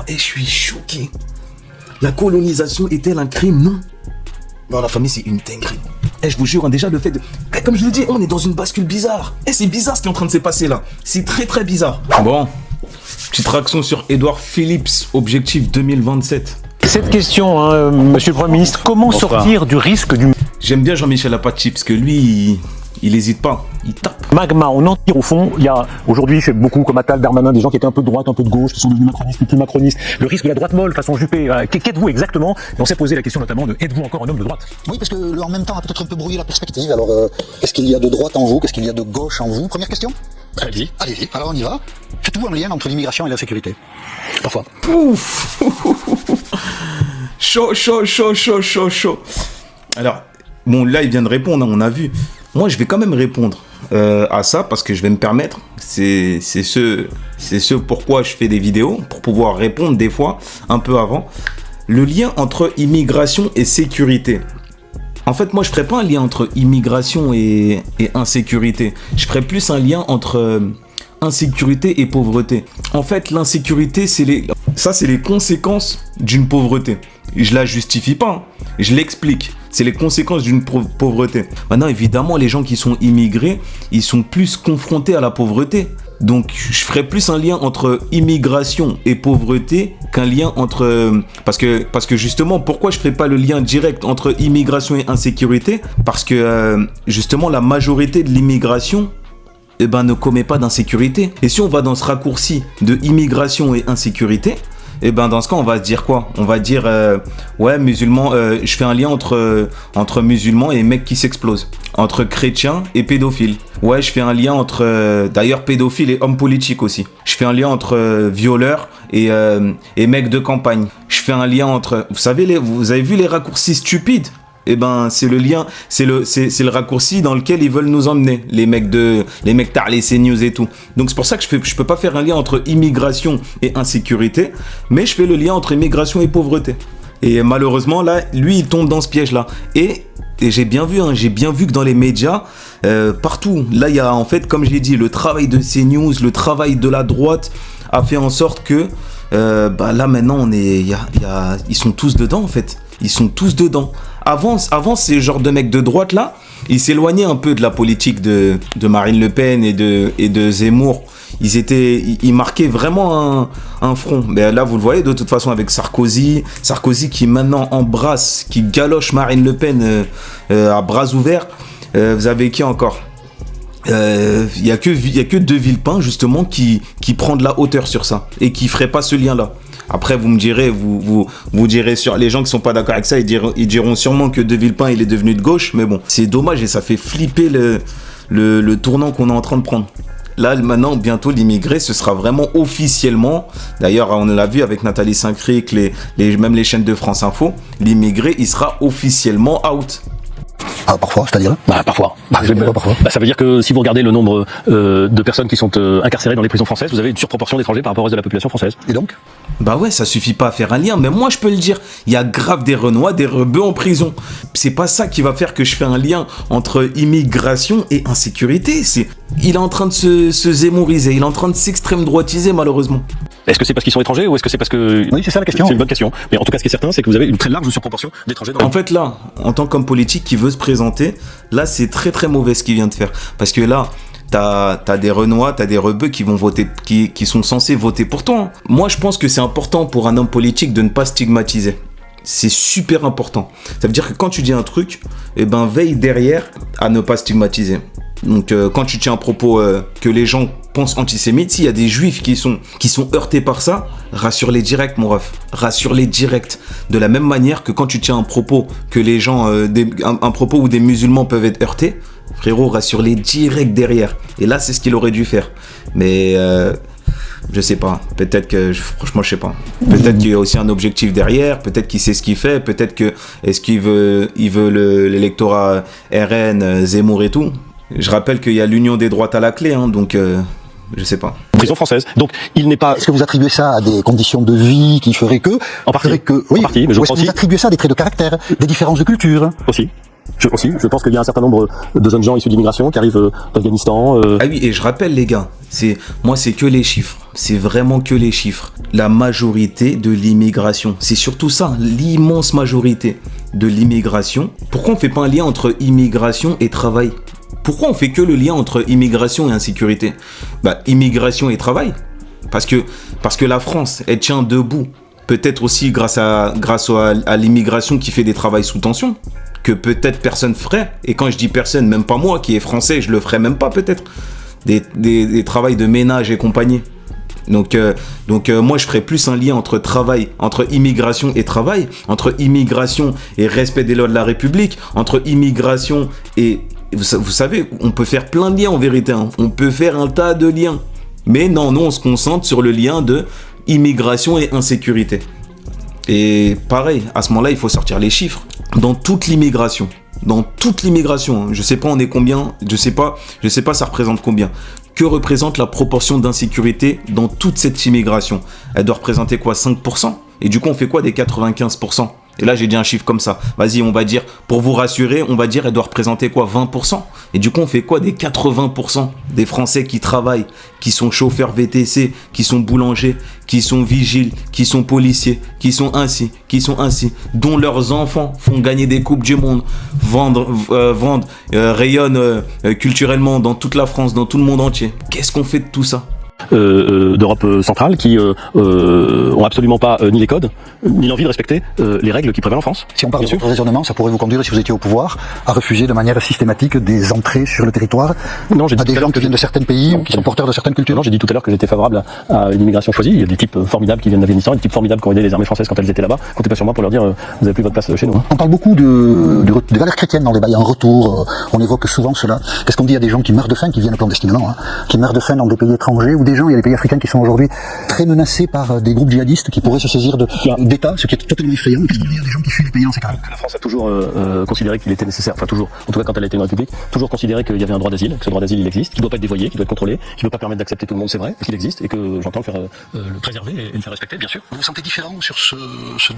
et je suis choqué. La colonisation est-elle un crime? Non. Non, la famille, c'est une dinguerie. Et je vous jure, déjà le fait de... Comme je le dis, on est dans une bascule bizarre. Et c'est bizarre ce qui est en train de se passer là. C'est très très bizarre. Bon, petite réaction sur Édouard Philippe, objectif 2027. Cette question, hein, monsieur le Premier ministre, comment sortir du risque du J'aime bien Jean-Michel Apathy parce que lui, il n'hésite pas, il tape. magma? On en tire au fond. Il y a aujourd'hui, chez beaucoup comme Attal, Darmanin, des gens qui étaient un peu de droite, un peu de gauche, qui sont devenus macronistes, plus macronistes. Le risque de la droite molle façon Juppé. Qu'êtes-vous exactement? Et on s'est posé la question notamment de êtes-vous encore un homme de droite? Oui, parce que en même temps a peut-être un peu brouillé la perspective. Alors, qu'est-ce qu'il y a de droite en vous? Qu'est-ce qu'il y a de gauche en vous? Première question. Allez-y. Allez-y, alors on y va. Faites-vous un lien entre l'immigration et la sécurité? Parfois. Pouf. Chaud, chaud, chaud, chaud, chaud, chaud. Alors, bon, là, il vient de répondre, hein, on a vu. Moi, je vais quand même répondre à ça parce que je vais me permettre. C'est ce pourquoi je fais des vidéos, pour pouvoir répondre des fois, un peu avant. Le lien entre immigration et sécurité. En fait, moi, je ferais pas un lien entre immigration et insécurité. Je ferais plus un lien entre insécurité et pauvreté. En fait, l'insécurité, c'est les conséquences d'une pauvreté. Je la justifie pas, hein. Je l'explique. C'est les conséquences d'une pauvreté. Maintenant, évidemment, les gens qui sont immigrés, ils sont plus confrontés à la pauvreté. Donc, je ferais plus un lien entre immigration et pauvreté qu'un lien entre... Parce que justement, pourquoi je ne ferais pas le lien direct entre immigration et insécurité? Parce que, justement, la majorité de l'immigration ne commet pas d'insécurité. Et si on va dans ce raccourci de immigration et insécurité, dans ce cas, on va se dire quoi? On va dire, ouais, musulmans, je fais un lien entre musulmans et mecs qui s'explosent. Entre chrétiens et pédophiles. Ouais, je fais un lien entre, d'ailleurs, pédophiles et hommes politiques aussi. Je fais un lien entre violeurs et mecs de campagne. Je fais un lien entre, vous avez vu les raccourcis stupides? C'est le lien, c'est le raccourci dans lequel ils veulent nous emmener, les mecs tard, les CNews et tout. Donc c'est pour ça que je peux pas faire un lien entre immigration et insécurité, mais je fais le lien entre immigration et pauvreté. Et malheureusement là, lui il tombe dans ce piège là. Et j'ai bien vu que dans les médias, partout, là il y a en fait, comme j'ai dit, le travail de CNews, le travail de la droite a fait en sorte que là maintenant ils sont tous dedans en fait. Ils sont tous dedans. Avant ces genres de mecs de droite là, ils s'éloignaient un peu de la politique de Marine Le Pen et de Zemmour. Ils marquaient vraiment un front. Mais là, vous le voyez de toute façon avec Sarkozy qui maintenant embrasse, qui galoche Marine Le Pen à bras ouverts. Vous avez qui encore? Il y a que De Villepin justement qui prend de la hauteur sur ça et qui ferait pas ce lien là. Après, vous me direz, vous direz sur les gens qui sont pas d'accord avec ça, ils diront sûrement que De Villepin il est devenu de gauche, mais bon, c'est dommage et ça fait flipper le tournant qu'on est en train de prendre. Là, maintenant, bientôt, l'immigré, ce sera vraiment officiellement, d'ailleurs, on l'a vu avec Nathalie Saint-Cric, même les chaînes de France Info, l'immigré, il sera officiellement out. Ah, parfois, c'est-à-dire? Parfois. Parfois. Ça veut dire que si vous regardez le nombre de personnes qui sont incarcérées dans les prisons françaises, vous avez une surproportion d'étrangers par rapport au reste de la population française. Et donc? Bah ouais, ça suffit pas à faire un lien, mais moi je peux le dire, il y a grave des Renois, des rebeux en prison. C'est pas ça qui va faire que je fais un lien entre immigration et insécurité. Il est en train de se zémouriser, il est en train de s'extrême droitiser malheureusement. Est-ce que c'est parce qu'ils sont étrangers ou est-ce que c'est parce que... Oui, c'est ça la question. C'est une bonne question. Mais en tout cas, ce qui est certain, c'est que vous avez une très large surproportion d'étrangers dans... En fait là, en tant qu'homme politique qui veut se présenter, là c'est très très mauvais ce qu'il vient de faire. Parce que là, t'as des Renois, t'as des rebeux qui vont voter, qui sont censés voter pour toi. Moi je pense que c'est important pour un homme politique de ne pas stigmatiser. C'est super important. Ça veut dire que quand tu dis un truc, veille derrière à ne pas stigmatiser. Donc quand tu tiens un propos que les gens pensent antisémite, s'il y a des juifs qui sont heurtés par ça, rassure-les direct mon ref, rassure-les direct. De la même manière que quand tu tiens un propos que les gens, un propos où des musulmans peuvent être heurtés, frérot, rassure-les direct derrière. Et là c'est ce qu'il aurait dû faire. Mais je sais pas, peut-être que, franchement je sais pas. Peut-être qu'il y a aussi un objectif derrière, peut-être qu'il sait ce qu'il fait, peut-être que, est-ce qu'il veut l'électorat RN, Zemmour et tout. Je rappelle qu'il y a l'union des droites à la clé, hein, donc je sais pas. Prison française. Donc il n'est pas... Est-ce que vous attribuez ça à des conditions de vie qui feraient que... En partie, oui, en partie, mais je ou crois est-ce que vous aussi... attribuez ça à des traits de caractère, des différences de culture? Aussi. Je pense qu'il y a un certain nombre de jeunes gens issus d'immigration qui arrivent d'Afghanistan. Ah oui, et je rappelle les gars, c'est que les chiffres. C'est vraiment que les chiffres. La majorité de l'immigration, c'est surtout ça, l'immense majorité de l'immigration. Pourquoi on fait pas un lien entre immigration et travail? Pourquoi on fait que le lien entre immigration et insécurité? Immigration et travail. Parce que la France, elle tient debout. Peut-être aussi grâce à l'immigration qui fait des travails sous tension. Que peut-être personne ferait. Et quand je dis personne, même pas moi qui est français, je le ferais même pas peut-être. Des travails de ménage et compagnie. Donc moi je ferais plus un lien entre immigration et travail, entre immigration et respect des lois de la République, entre immigration et... Vous savez, on peut faire plein de liens en vérité, hein. On peut faire un tas de liens. Mais non, nous on se concentre sur le lien de immigration et insécurité. Et pareil, à ce moment-là, il faut sortir les chiffres. Dans toute l'immigration, hein, je sais pas on est combien, je sais pas ça représente combien. Que représente la proportion d'insécurité dans toute cette immigration? Elle doit représenter quoi, 5%? Et du coup, on fait quoi des 95%? Et là, j'ai dit un chiffre comme ça. Vas-y, on va dire, pour vous rassurer, on va dire, elle doit représenter quoi, 20%? Et du coup, on fait quoi des 80% des Français qui travaillent, qui sont chauffeurs VTC, qui sont boulangers, qui sont vigiles, qui sont policiers, qui sont ainsi, dont leurs enfants font gagner des coupes du monde, rayonnent culturellement dans toute la France, dans tout le monde entier. Qu'est-ce qu'on fait de tout ça? D'Europe centrale qui ont absolument pas ni les codes ni l'envie de respecter les règles qui prévalent en France. Si on parle de votre raisonnement, ça pourrait vous conduire, si vous étiez au pouvoir, à refuser de manière systématique des entrées sur le territoire à des gens qui viennent de certains pays ou qui sont porteurs de certaines cultures. Non, j'ai dit tout à l'heure que j'étais favorable à l'immigration choisie. Il y a des types formidables qui viennent d'Afghanistan, des types formidables qui ont aidé les armées françaises quand elles étaient là-bas. Comptez pas sur moi pour leur dire vous avez plus votre place chez nous. On parle beaucoup de valeurs chrétiennes dans le débat. Il y a un retour, on évoque souvent cela. Qu'est-ce qu'on dit à des gens qui meurent de faim, qui viennent clandestinement, qui meurent de faim dans des pays étrangers, ou des gens, il y a des pays africains qui sont aujourd'hui très menacés par des groupes djihadistes qui pourraient se saisir d'États, ce qui est totalement effrayant. Qu'est-ce qu'il y a des gens qui fuient les pays dans ces cas-là? La France a toujours considéré qu'il était nécessaire, enfin toujours, en tout cas quand elle a été une république, toujours considéré qu'il y avait un droit d'asile, que ce droit d'asile il existe, qu'il ne doit pas être dévoyé, qu'il doit être contrôlé, qu'il ne doit pas permettre d'accepter tout le monde, c'est vrai, qu'il existe et que j'entends le faire le préserver et le faire respecter, bien sûr. Vous vous sentez différent sur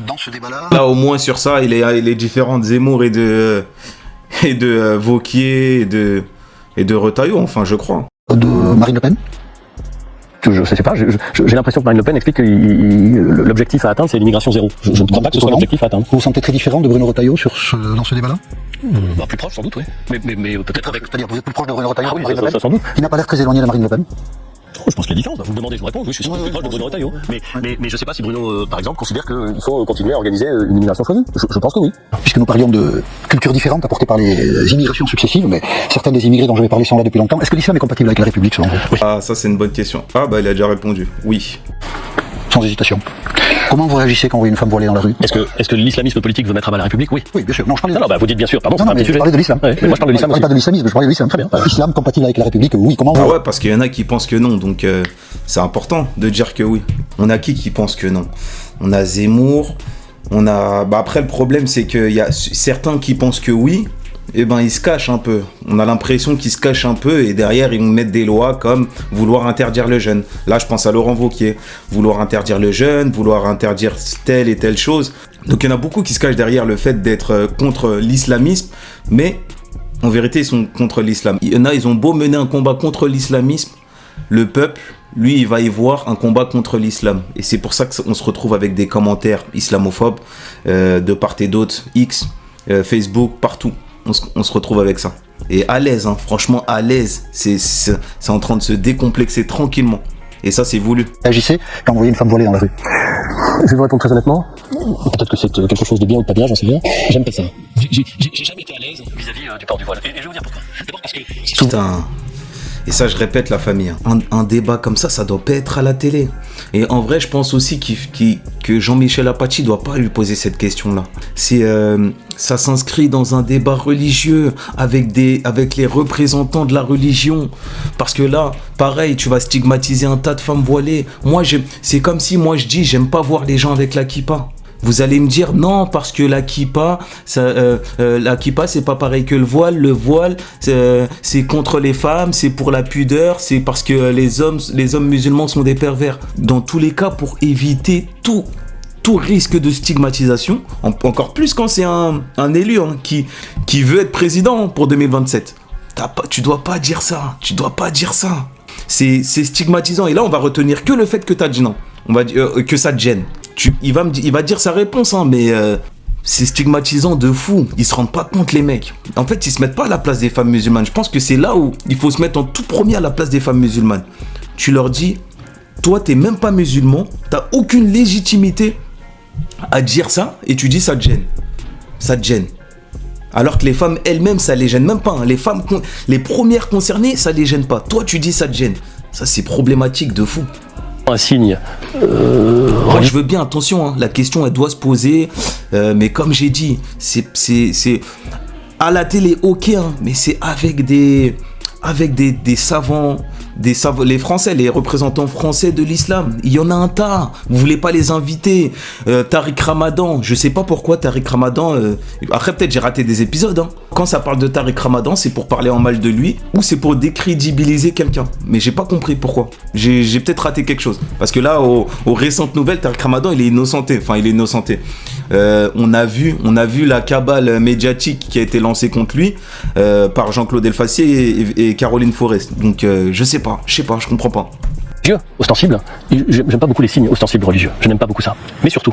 dans ce débat-là? Là au moins sur ça, il est différent de Zemmour et de Wauquiez et de Retailleau, enfin je crois. De Marine Le Pen? Je sais pas, j'ai l'impression que Marine Le Pen explique que l'objectif à atteindre c'est l'immigration zéro. Je ne crois pas que ce soit l'objectif à atteindre. Vous vous sentez très différent de Bruno Retailleau dans ce débat-là? Plus proche sans doute, oui. Mais peut-être avec... C'est-à-dire vous êtes plus proche de Bruno Retailleau que de Marine ça, Le Pen? sans doute. Il n'a pas l'air très éloigné de Marine Le Pen. Je pense qu'il y a une différence. Vous me demandez, je vous réponds. Oui, je suis plus proche de Bruno Retailleau. Mais je sais pas si Bruno, par exemple, considère qu'il faut continuer à organiser une immigration choisie. Je pense que oui. Puisque nous parlions de cultures différentes apportées par les immigrations successives, mais certains des immigrés dont je vais parler sont là depuis longtemps. Est-ce que l'islam est compatible avec la République selon vous? Oui. Ah, ça c'est une bonne question. Ah bah il a déjà répondu. Oui. Sans hésitation. Comment vous réagissez quand vous voyez une femme voilée dans la rue? Est-ce que l'islamisme politique veut mettre à bas la République? Oui. Oui, bien sûr. Non, je parlais vous dites bien sûr, pardon. Non, mais je parlais de l'islam. Ouais, moi je parle de l'islam aussi. Pas de l'islamisme, je parlais de l'islam. Très bien. Islam compatible avec la République, oui. Comment vous... Ah ouais, parce qu'il y en a qui pensent que non, donc c'est important de dire que oui. On a qui pense que non? On a Zemmour, on a... Bah après le problème c'est qu'il y a certains qui pensent que oui, et ben ils se cachent un peu. On a l'impression qu'ils se cachent un peu et derrière ils vont mettre des lois comme vouloir interdire le jeûne. Là je pense à Laurent Wauquiez, vouloir interdire le jeûne, vouloir interdire telle et telle chose. Donc il y en a beaucoup qui se cachent derrière le fait d'être contre l'islamisme, mais en vérité ils sont contre l'islam. Il y en a, ils ont beau mener un combat contre l'islamisme, le peuple, lui, il va y voir un combat contre l'islam. Et c'est pour ça qu'on se retrouve avec des commentaires islamophobes de part et d'autre, X, Facebook, partout. On se retrouve avec ça. Et à l'aise, hein, franchement à l'aise. C'est en train de se décomplexer tranquillement. Et ça, c'est voulu. Réagissez quand vous voyez une femme voilée dans la rue? Je vais vous répondre très honnêtement. Peut-être que c'est quelque chose de bien ou de pas bien, j'en sais rien. J'aime pas ça. J'ai jamais été à l'aise vis-à-vis du port du voile. Et je vais vous dire pourquoi. D'abord parce que... Putain. Et ça, je répète la famille. Un débat comme ça doit pas être à la télé. Et en vrai, je pense aussi que Jean-Michel Apathy doit pas lui poser cette question-là. Ça s'inscrit dans un débat religieux avec les représentants de la religion. Parce que là, pareil, tu vas stigmatiser un tas de femmes voilées. C'est comme si moi je dis, j'aime pas voir les gens avec la kippa. Vous allez me dire non parce que la kippa c'est pas pareil que le voile. Le voile c'est contre les femmes, c'est pour la pudeur, c'est parce que les hommes musulmans sont des pervers. Dans tous les cas, pour éviter tout risque de stigmatisation, encore plus quand c'est un élu qui veut être président pour 2027. Tu dois pas dire ça. Tu dois pas dire ça. C'est stigmatisant. Et là, on va retenir que le fait que tu as dit non. On va dire que ça te gêne. Il va dire sa réponse, hein, mais c'est stigmatisant de fou. Ils se rendent pas compte, les mecs. En fait, ils se mettent pas à la place des femmes musulmanes. Je pense que c'est là où il faut se mettre en tout premier à la place des femmes musulmanes. Tu leur dis, toi, t'es même pas musulman, t'as aucune légitimité à dire ça, et tu dis ça te gêne. Ça te gêne. Alors que les femmes elles-mêmes, ça les gêne même pas. Hein. Les premières concernées, ça les gêne pas. Toi, tu dis ça te gêne. Ça, c'est problématique de fou. Un signe. Moi, je veux bien, attention, hein, la question, elle doit se poser. Mais comme j'ai dit, c'est à la télé, ok, hein, mais c'est avec des savants. Les Français, les représentants français de l'islam, il y en a un tas. Vous voulez pas les inviter? Tariq Ramadan, je sais pas pourquoi Tariq Ramadan. Après, peut-être j'ai raté des épisodes. Hein. Quand ça parle de Tariq Ramadan, c'est pour parler en mal de lui ou c'est pour décrédibiliser quelqu'un. Mais j'ai pas compris pourquoi. J'ai peut-être raté quelque chose. Parce que là, aux récentes nouvelles, Tariq Ramadan, il est innocenté. Enfin, il est innocenté. On a vu la cabale médiatique qui a été lancée contre lui par Jean-Claude Elfassier et Caroline Forest. Donc, je sais pas, je comprends pas. Religieux, ostensible, j'aime pas beaucoup les signes ostensibles religieux, je n'aime pas beaucoup ça. Mais surtout,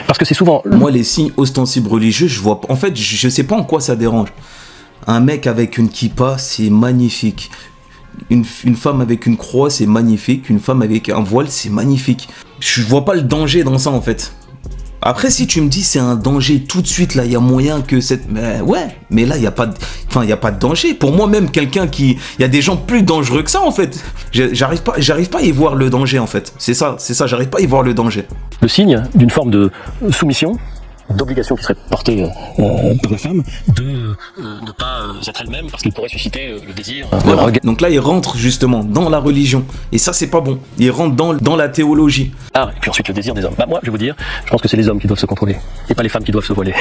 parce que c'est souvent... Moi, les signes ostensibles religieux, je vois... En fait, je sais pas en quoi ça dérange. Un mec avec une kippa, c'est magnifique. Une femme avec une croix, c'est magnifique. Une femme avec un voile, c'est magnifique. Je vois pas le danger dans ça, en fait. Après, si tu me dis c'est un danger tout de suite, là, il y a moyen que cette... mais là, il n'y a pas de danger. Pour moi, même quelqu'un qui... Il y a des gens plus dangereux que ça, en fait. J'arrive pas à y voir le danger, en fait. C'est ça, j'arrive pas à y voir le danger. Le signe d'une forme de soumission, d'obligation qui serait portée par la femme, de ne pas être elle-même, parce qu'elle pourrait susciter le désir. Voilà. Donc là, il rentre justement dans la religion. Et ça, c'est pas bon. Il rentre dans la théologie. Et puis ensuite, le désir des hommes. Moi, je vais vous dire, je pense que c'est les hommes qui doivent se contrôler, et pas les femmes qui doivent se voiler.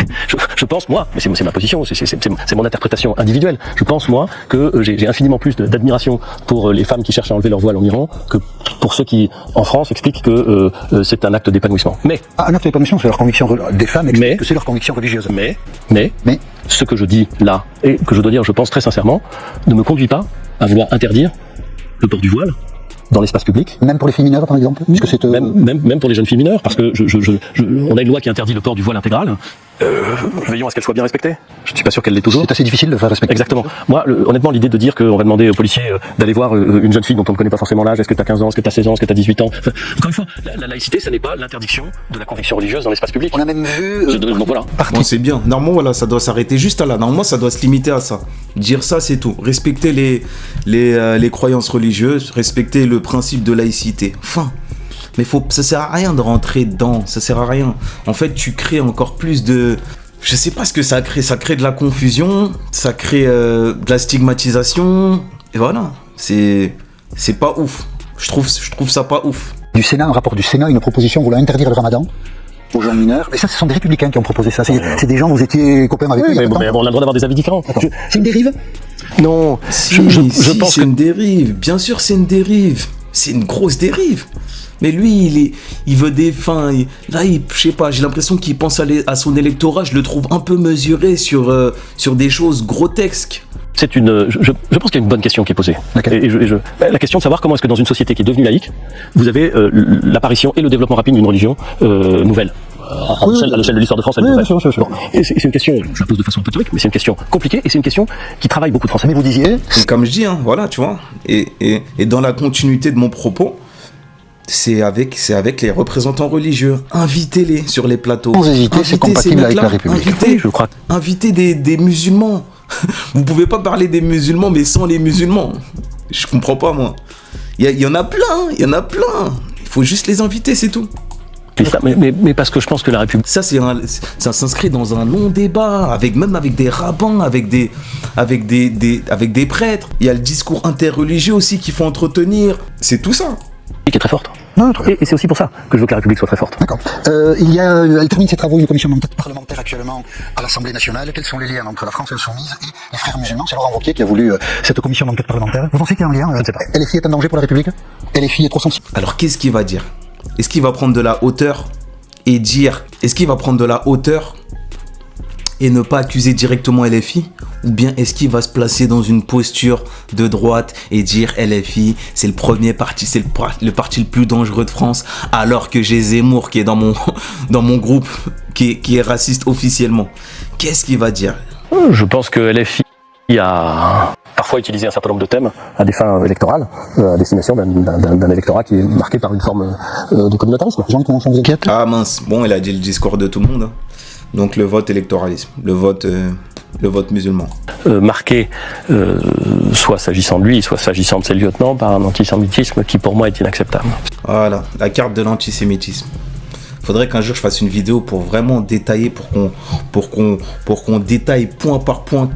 Je pense, moi, mais c'est ma position, c'est mon interprétation individuelle. Je pense, moi, que j'ai infiniment plus d'admiration pour les femmes qui cherchent à enlever leur voile en Iran que pour ceux qui, en France, expliquent que c'est un acte d'épanouissement. Mais un acte d'épanouissement, c'est leur conviction des femmes. Que c'est leur conviction religieuse. Mais, ce que je dis là, et que je dois dire, je pense très sincèrement, ne me conduit pas à vouloir interdire le port du voile dans l'espace public. Même pour les filles mineures, par exemple, puisque c'est même pour les jeunes filles mineures, parce que on a une loi qui interdit le port du voile intégral. Veillons à ce qu'elle soit bien respectée. Je ne suis pas sûr qu'elle l'est toujours. C'est assez difficile de faire respecter. Exactement. Moi, honnêtement, l'idée de dire qu'on va demander aux policiers d'aller voir une jeune fille dont on ne connaît pas forcément l'âge, est-ce que tu as 15 ans, est-ce que tu as 16 ans, est-ce que tu as 18 ans. Enfin, encore une fois, la laïcité, ça n'est pas l'interdiction de la conviction religieuse dans l'espace public. On a même vu... donc voilà. Bon, c'est bien. Normalement, voilà, ça doit s'arrêter juste à là. Normalement, ça doit se limiter à ça. Dire ça, c'est tout. Respecter les croyances religieuses, respecter le principe de laïcité. Enfin... Mais ça sert à rien de rentrer dedans, ça sert à rien. En fait, tu crées encore plus de... Je sais pas ce que ça crée de la confusion, ça crée de la stigmatisation, et voilà. C'est pas ouf. Je trouve ça pas ouf. Du Sénat, un rapport du Sénat, une proposition voulant interdire le ramadan aux gens mineurs. Mais ça, ce sont des républicains qui ont proposé ça. C'est des gens, vous étiez copains avec eux. Mais on a le droit d'avoir des avis différents. C'est une dérive? Non, je pense que c'est une dérive. Bien sûr, c'est une dérive. C'est une grosse dérive. Mais lui, il veut des fins. Là, je sais pas, j'ai l'impression qu'il pense à son électorat. Je le trouve un peu mesuré sur des choses grotesques. Je pense qu'il y a une bonne question qui est posée. Et la question de savoir comment est-ce que dans une société qui est devenue laïque, vous avez l'apparition et le développement rapide d'une religion nouvelle. À l'échelle de l'histoire de France, elle est nouvelle. C'est une question, je la pose de façon rhétorique, mais c'est une question compliquée et c'est une question qui travaille beaucoup de Français. Mais vous disiez... Comme je dis, hein, voilà, tu vois. Et dans la continuité de mon propos, c'est avec les représentants religieux. Invitez-les sur les plateaux. Sans hésiter, c'est compatible avec la République. Invitez des musulmans. Vous pouvez pas parler des musulmans, mais sans les musulmans. Je comprends pas, moi. Il y en a plein, Il faut juste les inviter, c'est tout. Mais parce que je pense que la République... Ça s'inscrit dans un long débat, même avec des rabbins, avec des prêtres. Il y a le discours interreligieux aussi qu'il faut entretenir. C'est tout ça. Qui est très forte. Non, et c'est aussi pour ça que je veux que la République soit très forte. D'accord. Elle termine ses travaux, une commission d'enquête parlementaire actuellement à l'Assemblée nationale. Quels sont les liens entre la France insoumise et les frères musulmans? C'est Laurent Wauquiez qui a voulu cette commission d'enquête parlementaire. Vous pensez qu'il y a un lien? Je ne sais pas. LFI est un danger pour la République? LFI est trop sensible? Alors qu'est-ce qu'il va dire? Est-ce qu'il va prendre de la hauteur et dire... Est-ce qu'il va prendre de la hauteur et ne pas accuser directement LFI? Ou bien est-ce qu'il va se placer dans une posture de droite et dire LFI, c'est le premier parti, c'est le parti le plus dangereux de France, alors que j'ai Zemmour qui est dans mon groupe, qui est raciste officiellement? Qu'est-ce qu'il va dire? Je pense que LFI a parfois utilisé un certain nombre de thèmes à des fins électorales, à destination d'un électorat qui est marqué par une forme de communautarisme. Jean, comment ça vous inquiète? Ah mince, bon, il a dit le discours de tout le monde, hein. Donc le vote électoralisme, le vote musulman. Marqué, soit s'agissant de lui, soit s'agissant de ses lieutenants, par un antisémitisme qui pour moi est inacceptable. Voilà, la carte de l'antisémitisme. Faudrait qu'un jour je fasse une vidéo pour vraiment détailler, pour qu'on détaille point par point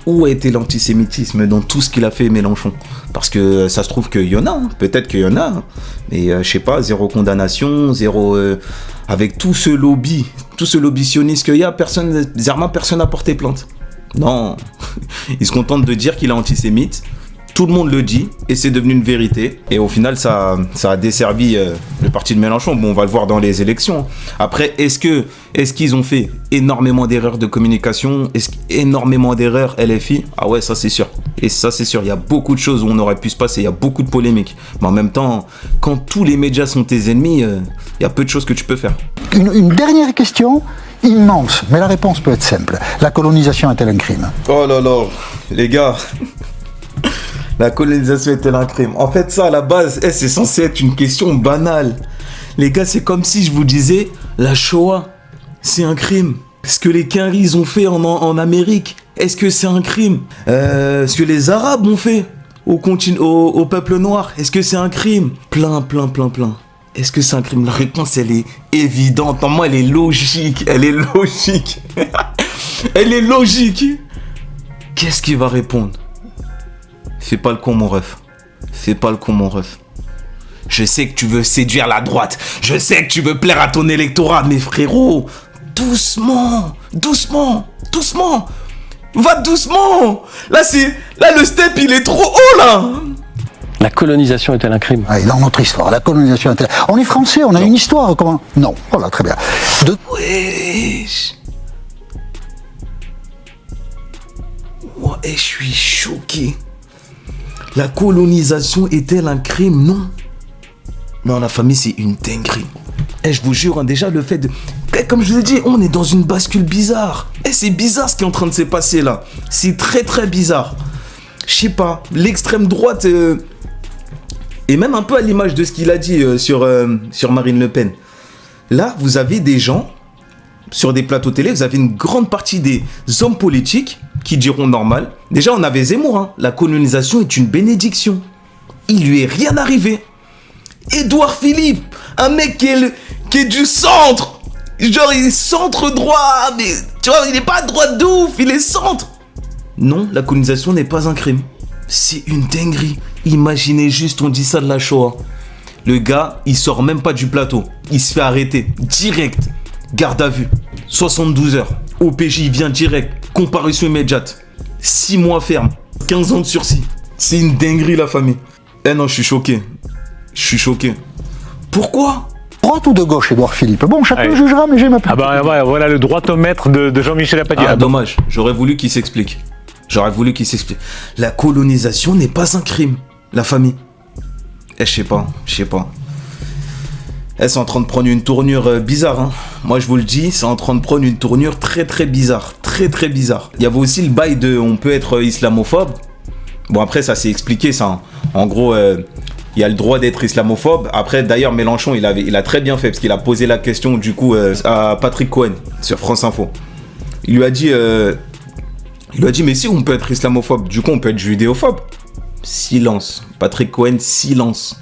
où a été l'antisémitisme dans tout ce qu'il a fait Mélenchon. Parce que ça se trouve qu'il y en a, hein. Peut-être qu'il y en a, hein. Mais je sais pas, zéro condamnation, zéro... avec tout ce lobby sioniste qu'il y a, personne n'a porté plainte. Non, ils se contentent de dire qu'il est antisémite. Tout le monde le dit et c'est devenu une vérité. Et au final, ça a desservi le parti de Mélenchon. Bon, on va le voir dans les élections. Après, est-ce qu'ils ont fait énormément d'erreurs de communication? Énormément d'erreurs LFI? Ah ouais, ça c'est sûr. Et ça c'est sûr, il y a beaucoup de choses où on aurait pu se passer, il y a beaucoup de polémiques. Mais en même temps, quand tous les médias sont tes ennemis, il y a peu de choses que tu peux faire. Une dernière question immense, mais la réponse peut être simple. La colonisation est-elle un crime? Oh là là, les gars... La colonisation est-elle un crime? En fait, ça, à la base, c'est censé être une question banale. Les gars, c'est comme si je vous disais, la Shoah, c'est un crime. Ce que les Quinries ont fait en Amérique, est-ce que c'est un crime? Ce que les Arabes ont fait au peuple noir, est-ce que c'est un crime? Plein. Est-ce que c'est un crime? La réponse, elle est évidente. En moi, elle est logique. Elle est logique. Qu'est-ce qu'il va répondre? Fais pas le con, mon ref. Je sais que tu veux séduire la droite. Je sais que tu veux plaire à ton électorat. Mais frérot, doucement. Va doucement. Là, le step, il est trop haut, là. La colonisation est-elle un crime? Ah, dans notre histoire, la colonisation est-elle... On est français, on a une histoire, comment? Non, voilà, très bien. Wesh. Ouais, je suis choqué. La colonisation est-elle un crime? Non. Non, la famille, c'est une dinguerie. Et je vous jure, hein, déjà, le fait de... Comme je vous ai dit, on est dans une bascule bizarre. Et c'est bizarre ce qui est en train de se passer là. C'est très, très bizarre. Je sais pas, l'extrême droite... Et même un peu à l'image de ce qu'il a dit sur Marine Le Pen. Là, vous avez des gens, sur des plateaux télé, vous avez une grande partie des hommes politiques qui diront normal. Déjà, on avait Zemmour, hein. La colonisation est une bénédiction. Il lui est rien arrivé. Édouard Philippe, un mec qui est du centre. Genre, il est centre droit, mais tu vois, il n'est pas droite de ouf, il est centre. Non, la colonisation n'est pas un crime. C'est une dinguerie. Imaginez juste, on dit ça de la Shoah. Le gars, il sort même pas du plateau. Il se fait arrêter. Direct. Garde à vue. 72 heures. OPJ, il vient direct. Comparution immédiate. 6 mois ferme. 15 ans de sursis. C'est une dinguerie, la famille. Eh non, je suis choqué. Pourquoi? Droite ou de gauche, Édouard Philippe? Bon, chacun jugera, mais j'ai ma Ah bah ouais, voilà le droitomètre de Jean-Michel Apathy. Ah, dommage. J'aurais voulu qu'il s'explique. La colonisation n'est pas un crime. La famille. Je sais pas. C'est en train de prendre une tournure bizarre, hein. Moi, je vous le dis, c'est en train de prendre une tournure très, très bizarre. Très, très bizarre. Il y avait aussi le bail de on peut être islamophobe. Bon, après, ça s'est expliqué, ça. Hein. En gros, il y a le droit d'être islamophobe. Après, d'ailleurs, Mélenchon, il a très bien fait parce qu'il a posé la question, du coup, à Patrick Cohen sur France Info. Il lui a dit, mais si on peut être islamophobe, du coup, on peut être judéophobe. Silence. Patrick Cohen, silence.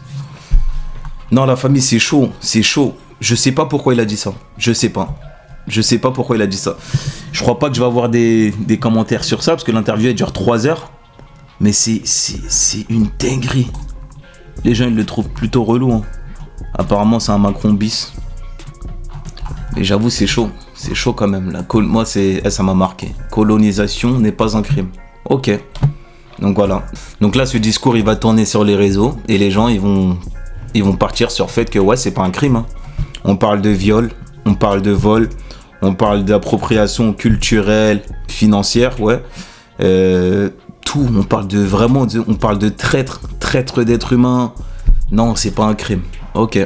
Non, la famille, c'est chaud. Je sais pas pourquoi il a dit ça. Je sais pas pourquoi il a dit ça. Je crois pas que je vais avoir des commentaires sur ça parce que l'interview elle dure 3 heures. Mais c'est une dinguerie. Les gens ils le trouvent plutôt relou, hein. Apparemment c'est un Macron bis. Mais j'avoue c'est chaud quand même. Moi ça m'a marqué. Colonisation n'est pas un crime. Ok. Donc voilà. Donc là ce discours il va tourner sur les réseaux et les gens ils vont partir sur le fait que ouais c'est pas un crime, hein. On parle de viol, on parle de vol, On parle d'appropriation culturelle, financière, ouais. Tout, on parle de traître d'être humain. Non, c'est pas un crime. Ok,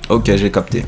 j'ai capté.